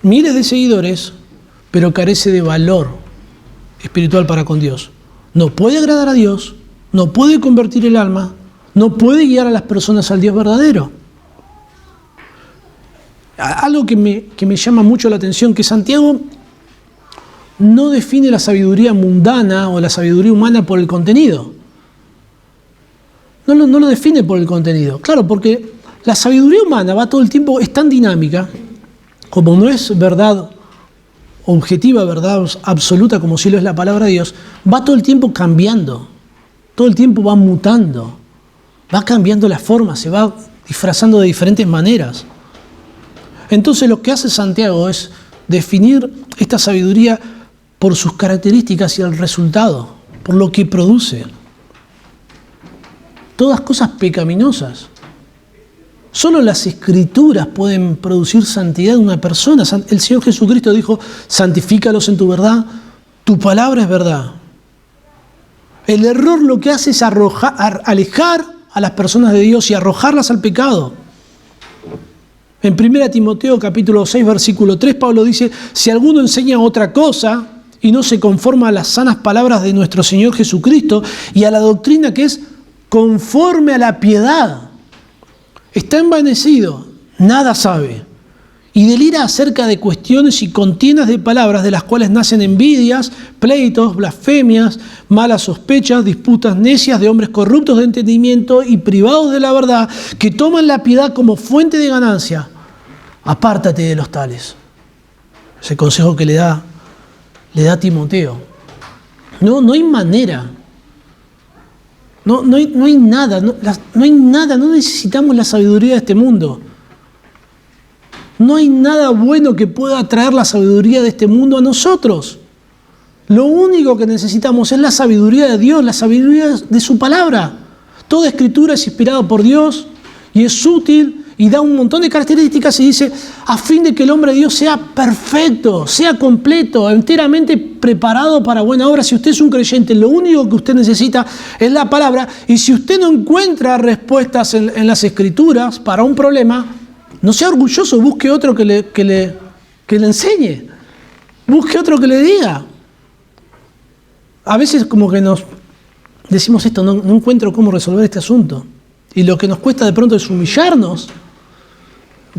miles de seguidores, pero carece de valor espiritual para con Dios. No puede agradar a Dios, no puede convertir el alma, no puede guiar a las personas al Dios verdadero. Algo que me llama mucho la atención, que Santiago no define la sabiduría mundana o la sabiduría humana por el contenido. No lo define por el contenido. Claro, porque la sabiduría humana va todo el tiempo, es tan dinámica, como no es verdad objetiva, verdad absoluta, como sí lo es la palabra de Dios, va todo el tiempo cambiando, todo el tiempo va mutando, va cambiando la forma, se va disfrazando de diferentes maneras. Entonces lo que hace Santiago es definir esta sabiduría por sus características y el resultado, por lo que produce. Todas cosas pecaminosas. Solo las Escrituras pueden producir santidad en una persona. El Señor Jesucristo dijo, santifícalos en tu verdad, tu palabra es verdad. El error lo que hace es alejar a las personas de Dios y arrojarlas al pecado. En 1 Timoteo capítulo 6, versículo 3, Pablo dice, si alguno enseña otra cosa y no se conforma a las sanas palabras de nuestro Señor Jesucristo y a la doctrina que es conforme a la piedad, está envanecido, nada sabe y delira acerca de cuestiones y contiendas de palabras de las cuales nacen envidias, pleitos, blasfemias, malas sospechas, disputas necias de hombres corruptos de entendimiento y privados de la verdad, que toman la piedad como fuente de ganancia. Apártate de los tales. Ese consejo que le da a Timoteo. No hay manera. No hay nada. No hay nada. No necesitamos la sabiduría de este mundo. No hay nada bueno que pueda traer la sabiduría de este mundo a nosotros. Lo único que necesitamos es la sabiduría de Dios, la sabiduría de su palabra. Toda escritura es inspirada por Dios y es útil y da un montón de características y dice, a fin de que el hombre de Dios sea perfecto, sea completo, enteramente preparado para buena obra. Si usted es un creyente, lo único que usted necesita es la palabra. Y si usted no encuentra respuestas en las escrituras para un problema, no sea orgulloso, busque otro que le enseñe, busque otro que le diga. A veces como que nos decimos esto, no encuentro cómo resolver este asunto. Y lo que nos cuesta de pronto es humillarnos,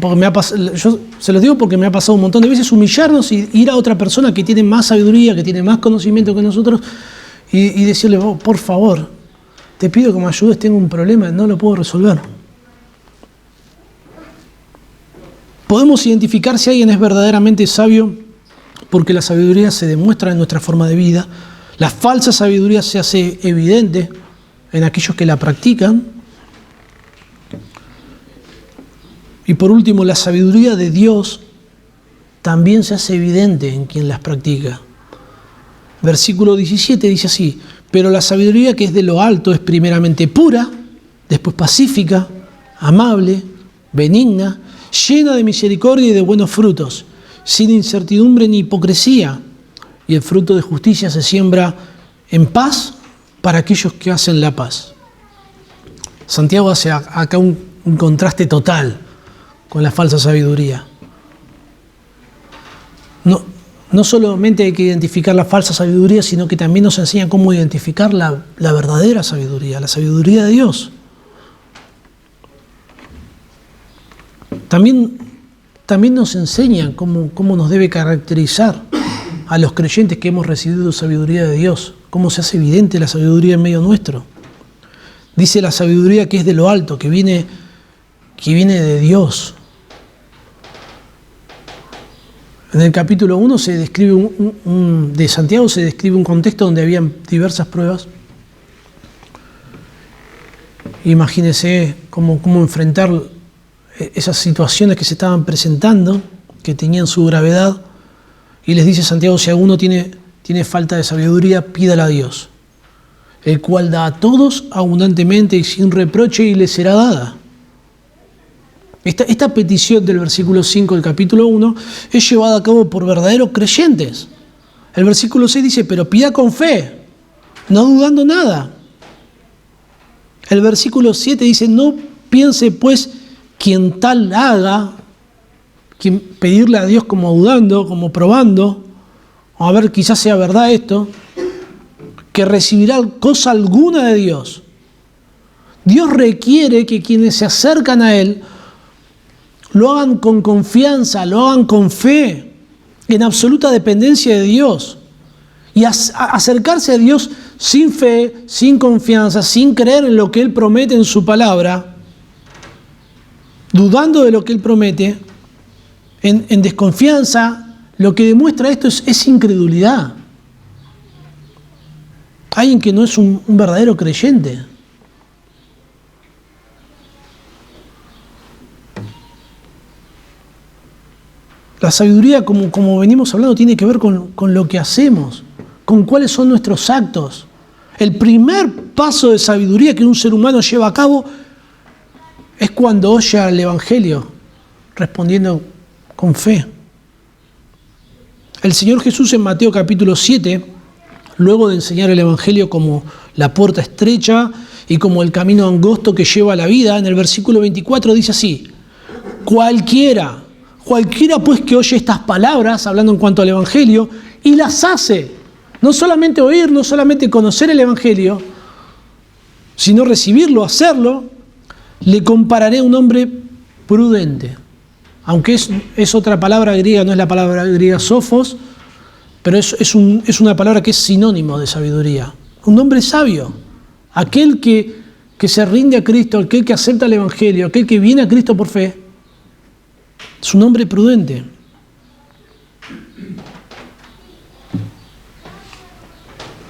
porque yo se los digo porque me ha pasado un montón de veces, humillarnos y ir a otra persona que tiene más sabiduría, que tiene más conocimiento que nosotros, y decirle, oh, por favor, te pido que me ayudes, tengo un problema, no lo puedo resolver. Podemos identificar si alguien es verdaderamente sabio porque la sabiduría se demuestra en nuestra forma de vida. La falsa sabiduría se hace evidente en aquellos que la practican. Y por último, la sabiduría de Dios también se hace evidente en quien las practica. Versículo 17 dice así, pero la sabiduría que es de lo alto es primeramente pura, después pacífica, amable, benigna, llena de misericordia y de buenos frutos, sin incertidumbre ni hipocresía, y el fruto de justicia se siembra en paz para aquellos que hacen la paz. Santiago hace acá un contraste total con la falsa sabiduría. No solamente hay que identificar la falsa sabiduría, sino que también nos enseña cómo identificar la verdadera sabiduría, la sabiduría de Dios. También nos enseñan cómo nos debe caracterizar a los creyentes que hemos recibido sabiduría de Dios, cómo se hace evidente la sabiduría en medio nuestro. Dice la sabiduría que es de lo alto, que viene de Dios. En el capítulo 1 se describe de Santiago se describe un contexto donde habían diversas pruebas. Imagínense cómo enfrentar esas situaciones que se estaban presentando, que tenían su gravedad, y les dice Santiago, si alguno tiene falta de sabiduría, pídala a Dios, el cual da a todos abundantemente y sin reproche, y le será dada. Esta petición del versículo 5 del capítulo 1 es llevada a cabo por verdaderos creyentes. El versículo 6 dice, pero pida con fe, no dudando nada. El versículo 7 dice, no piense pues quien tal haga, quien pedirle a Dios como dudando, como probando, a ver, quizás sea verdad esto, que recibirá cosa alguna de Dios. Dios requiere que quienes se acercan a Él lo hagan con confianza, lo hagan con fe, en absoluta dependencia de Dios. Y acercarse a Dios sin fe, sin confianza, sin creer en lo que Él promete en su palabra, dudando de lo que Él promete, en desconfianza, lo que demuestra esto es incredulidad. Alguien que no es un verdadero creyente. La sabiduría, como venimos hablando, tiene que ver con lo que hacemos, con cuáles son nuestros actos. El primer paso de sabiduría que un ser humano lleva a cabo es cuando oye al Evangelio, respondiendo con fe. El Señor Jesús en Mateo capítulo 7, luego de enseñar el Evangelio como la puerta estrecha y como el camino angosto que lleva a la vida, en el versículo 24 dice así, cualquiera pues que oye estas palabras, hablando en cuanto al Evangelio, y las hace, no solamente oír, no solamente conocer el Evangelio, sino recibirlo, hacerlo, le compararé a un hombre prudente. aunque es otra palabra griega, no es la palabra griega sofos, pero es una palabra que es sinónimo de sabiduría. Un hombre sabio, aquel que se rinde a Cristo, aquel que acepta el Evangelio, aquel que viene a Cristo por fe, es un hombre prudente.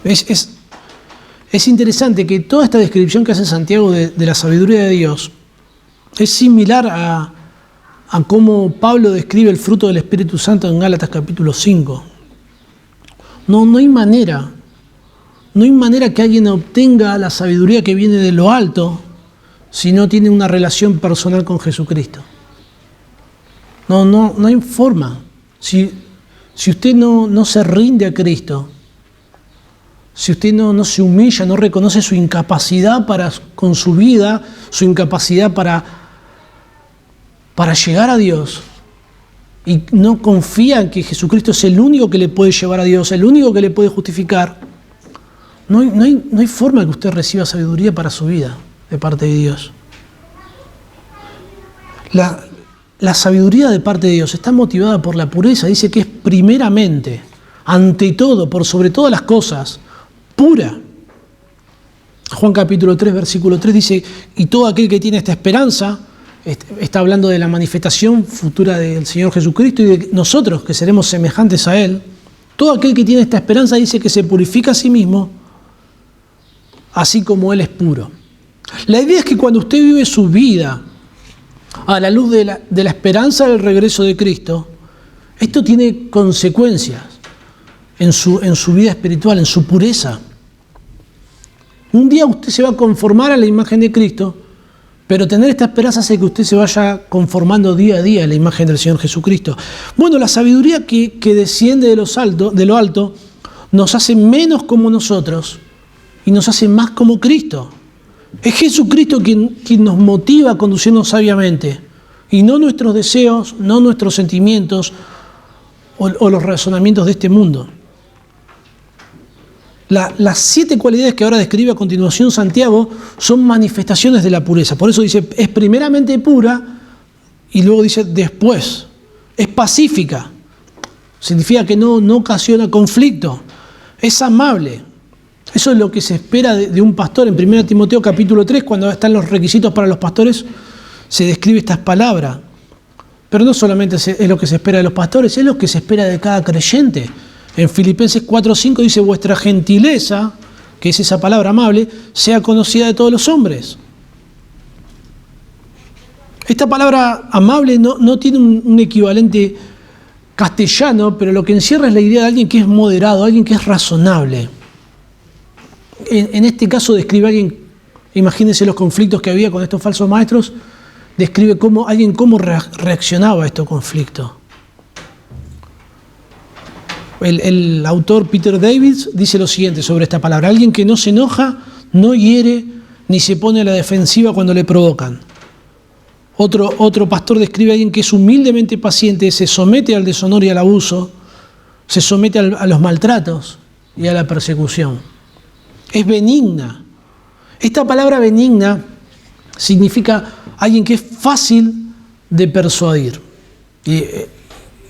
Es interesante que toda esta descripción que hace Santiago de la sabiduría de Dios es similar a cómo Pablo describe el fruto del Espíritu Santo en Gálatas capítulo 5. No hay manera que alguien obtenga la sabiduría que viene de lo alto si no tiene una relación personal con Jesucristo. No hay forma. Si usted no se rinde a Cristo, si usted no se humilla, no reconoce su incapacidad con su vida, su incapacidad para llegar a Dios, y no confía en que Jesucristo es el único que le puede llevar a Dios, el único que le puede justificar, no hay forma que usted reciba sabiduría para su vida de parte de Dios. La sabiduría de parte de Dios está motivada por la pureza. Dice que es primeramente, ante todo, por sobre todas las cosas, pura. Juan capítulo 3, versículo 3 dice, y todo aquel que tiene esta esperanza, está hablando de la manifestación futura del Señor Jesucristo y de nosotros que seremos semejantes a Él, todo aquel que tiene esta esperanza dice que se purifica a sí mismo, así como Él es puro. La idea es que cuando usted vive su vida a la luz de la esperanza del regreso de Cristo, esto tiene consecuencias en su vida espiritual, en su pureza. Un día usted se va a conformar a la imagen de Cristo, pero tener esta esperanza hace que usted se vaya conformando día a día a la imagen del Señor Jesucristo. Bueno, la sabiduría que desciende de lo alto nos hace menos como nosotros y nos hace más como Cristo. Es Jesucristo quien nos motiva a conducirnos sabiamente, y no nuestros deseos, no nuestros sentimientos o los razonamientos de este mundo. Las 7 cualidades que ahora describe a continuación Santiago son manifestaciones de la pureza. Por eso dice, es primeramente pura, y luego dice después, es pacífica. Significa que no ocasiona conflicto, es amable. Eso es lo que se espera de un pastor. En 1 Timoteo capítulo 3, cuando están los requisitos para los pastores, se describe estas palabras. Pero no solamente es lo que se espera de los pastores, es lo que se espera de cada creyente. En Filipenses 4:5 dice, vuestra gentileza, que es esa palabra amable, sea conocida de todos los hombres. Esta palabra amable no tiene un equivalente castellano, pero lo que encierra es la idea de alguien que es moderado, alguien que es razonable. En este caso describe a alguien, imagínense los conflictos que había con estos falsos maestros, describe cómo reaccionaba a estos conflictos. El autor Peter Davids dice lo siguiente sobre esta palabra: alguien que no se enoja, no hiere, ni se pone a la defensiva cuando le provocan. Otro pastor describe a alguien que es humildemente paciente, se somete al deshonor y al abuso, se somete a los maltratos y a la persecución. Es benigna. Esta palabra benigna significa alguien que es fácil de persuadir.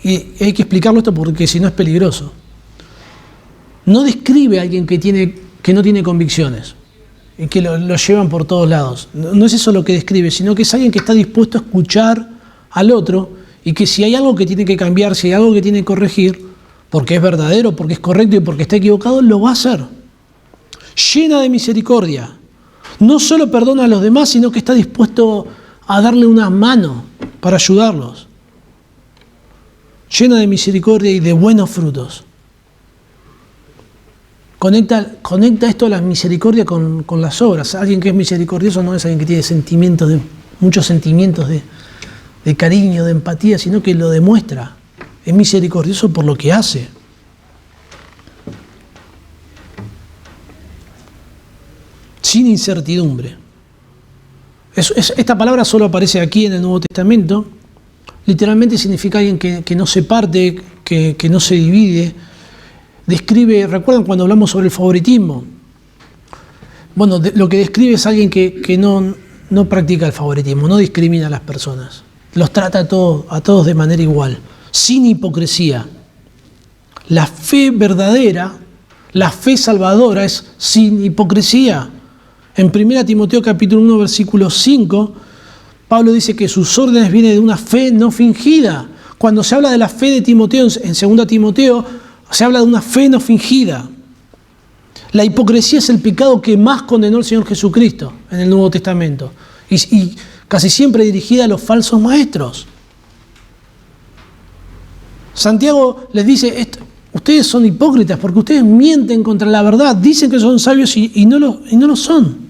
Y hay que explicarlo esto porque si no es peligroso. No describe a alguien que no tiene convicciones y que lo llevan por todos lados. No es eso lo que describe, sino que es alguien que está dispuesto a escuchar al otro y que si hay algo que tiene que cambiar, si hay algo que tiene que corregir, porque es verdadero, porque es correcto y porque está equivocado, lo va a hacer. Llena de misericordia. No solo perdona a los demás, sino que está dispuesto a darle una mano para ayudarlos. Llena de misericordia y de buenos frutos. Conecta esto a la misericordia con las obras. Alguien que es misericordioso no es alguien que tiene muchos sentimientos de cariño, de empatía, sino que lo demuestra. Es misericordioso por lo que hace. Sin incertidumbre. Esta palabra solo aparece aquí en el Nuevo Testamento. Literalmente significa alguien que no se parte, que no se divide. Describe, ¿recuerdan cuando hablamos sobre el favoritismo? Bueno, lo que describe es alguien que no practica el favoritismo, no discrimina a las personas. los trata a todos de manera igual, sin hipocresía. La fe verdadera, la fe salvadora es sin hipocresía. En 1 Timoteo capítulo 1, versículo 5, Pablo dice que sus órdenes vienen de una fe no fingida. Cuando se habla de la fe de Timoteo, en 2 Timoteo, se habla de una fe no fingida. La hipocresía es el pecado que más condenó el Señor Jesucristo en el Nuevo Testamento. Y casi siempre dirigida a los falsos maestros. Santiago les dice, ustedes son hipócritas porque ustedes mienten contra la verdad, dicen que son sabios y no lo son.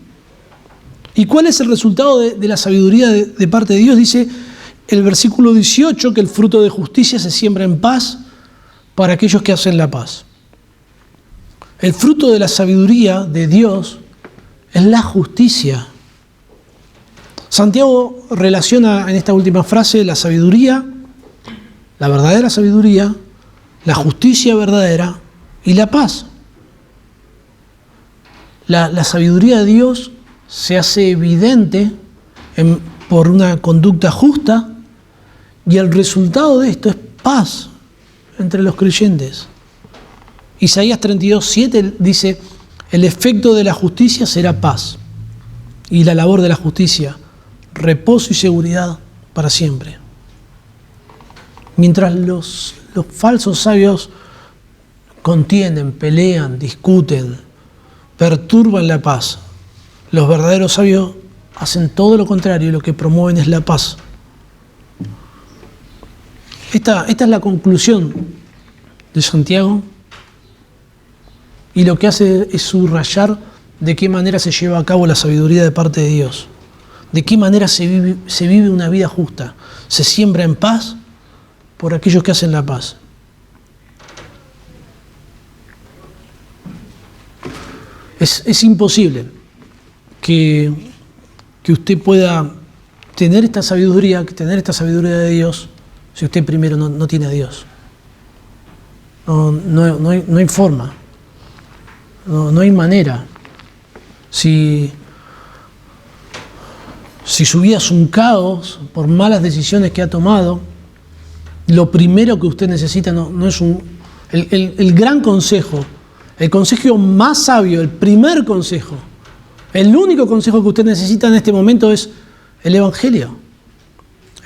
¿Y cuál es el resultado de la sabiduría de parte de Dios? Dice el versículo 18 que el fruto de justicia se siembra en paz para aquellos que hacen la paz. El fruto de la sabiduría de Dios es la justicia. Santiago relaciona en esta última frase la sabiduría, la verdadera sabiduría, la justicia verdadera y la paz. La sabiduría de Dios se hace evidente por una conducta justa y el resultado de esto es paz entre los creyentes. Isaías 32:7 dice, el efecto de la justicia será paz y la labor de la justicia, reposo y seguridad para siempre. Mientras los falsos sabios contienden, pelean, discuten, perturban la paz, los verdaderos sabios hacen todo lo contrario y lo que promueven es la paz. Esta es la conclusión de Santiago y lo que hace es subrayar de qué manera se lleva a cabo la sabiduría de parte de Dios, de qué manera se vive una vida justa, se siembra en paz por aquellos que hacen la paz. Es imposible que usted pueda tener esta sabiduría de Dios si usted primero no tiene a Dios. No hay forma, no hay manera. Si su vida es un caos por malas decisiones que ha tomado, lo primero que usted necesita no es el gran consejo, el consejo más sabio, el primer consejo, el único consejo que usted necesita en este momento es el Evangelio.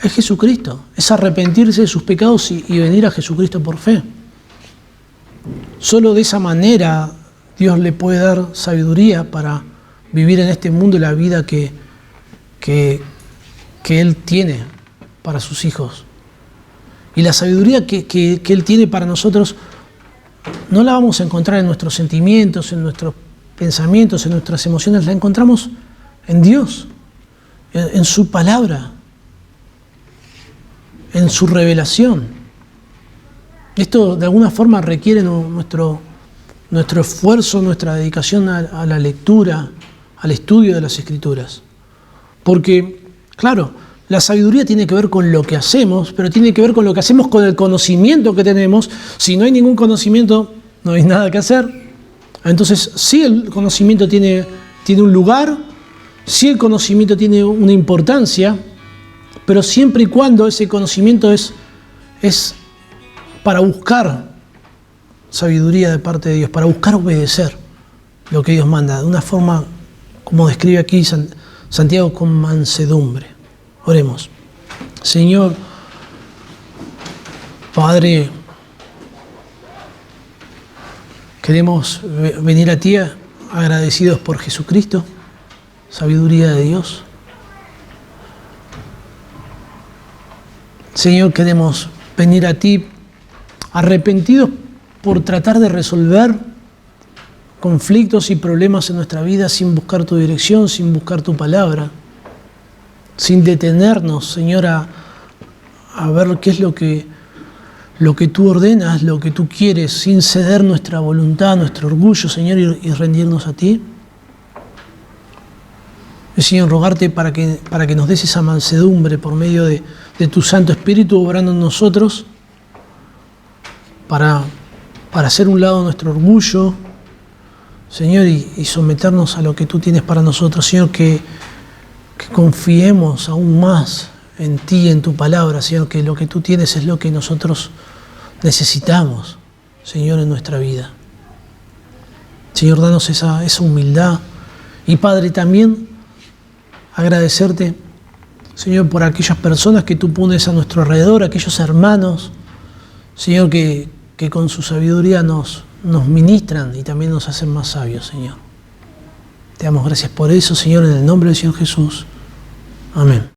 Es Jesucristo, es arrepentirse de sus pecados y venir a Jesucristo por fe. Solo de esa manera Dios le puede dar sabiduría para vivir en este mundo la vida que Él tiene para sus hijos. Y la sabiduría que Él tiene para nosotros no la vamos a encontrar en nuestros sentimientos, en nuestros pensamientos, en nuestras emociones, la encontramos en Dios, en su palabra, en su revelación. Esto de alguna forma requiere nuestro esfuerzo, nuestra dedicación a la lectura, al estudio de las Escrituras. Porque, claro, la sabiduría tiene que ver con lo que hacemos, pero tiene que ver con lo que hacemos con el conocimiento que tenemos. Si no hay ningún conocimiento, no hay nada que hacer. Entonces, sí el conocimiento tiene un lugar, sí el conocimiento tiene una importancia, pero siempre y cuando ese conocimiento es para buscar sabiduría de parte de Dios, para buscar obedecer lo que Dios manda, de una forma, como describe aquí Santiago, con mansedumbre. Oremos. Señor, Padre, queremos venir a ti agradecidos por Jesucristo, sabiduría de Dios. Señor, queremos venir a ti arrepentidos por tratar de resolver conflictos y problemas en nuestra vida sin buscar tu dirección, sin buscar tu palabra, sin detenernos, Señor, a ver qué es lo que tú ordenas, lo que tú quieres, sin ceder nuestra voluntad, nuestro orgullo, Señor, y rendirnos a ti. Señor, rogarte para que nos des esa mansedumbre por medio de tu Santo Espíritu obrando en nosotros, para hacer un lado nuestro orgullo, Señor, y someternos a lo que tú tienes para nosotros. Señor, que confiemos aún más en ti, en tu palabra, Señor, que lo que tú tienes es lo que nosotros necesitamos, Señor, en nuestra vida. Señor, danos esa humildad. Y Padre, también agradecerte, Señor, por aquellas personas que tú pones a nuestro alrededor, aquellos hermanos, Señor, que con su sabiduría nos ministran y también nos hacen más sabios, Señor. Te damos gracias por eso, Señor, en el nombre del Señor Jesús. Amén.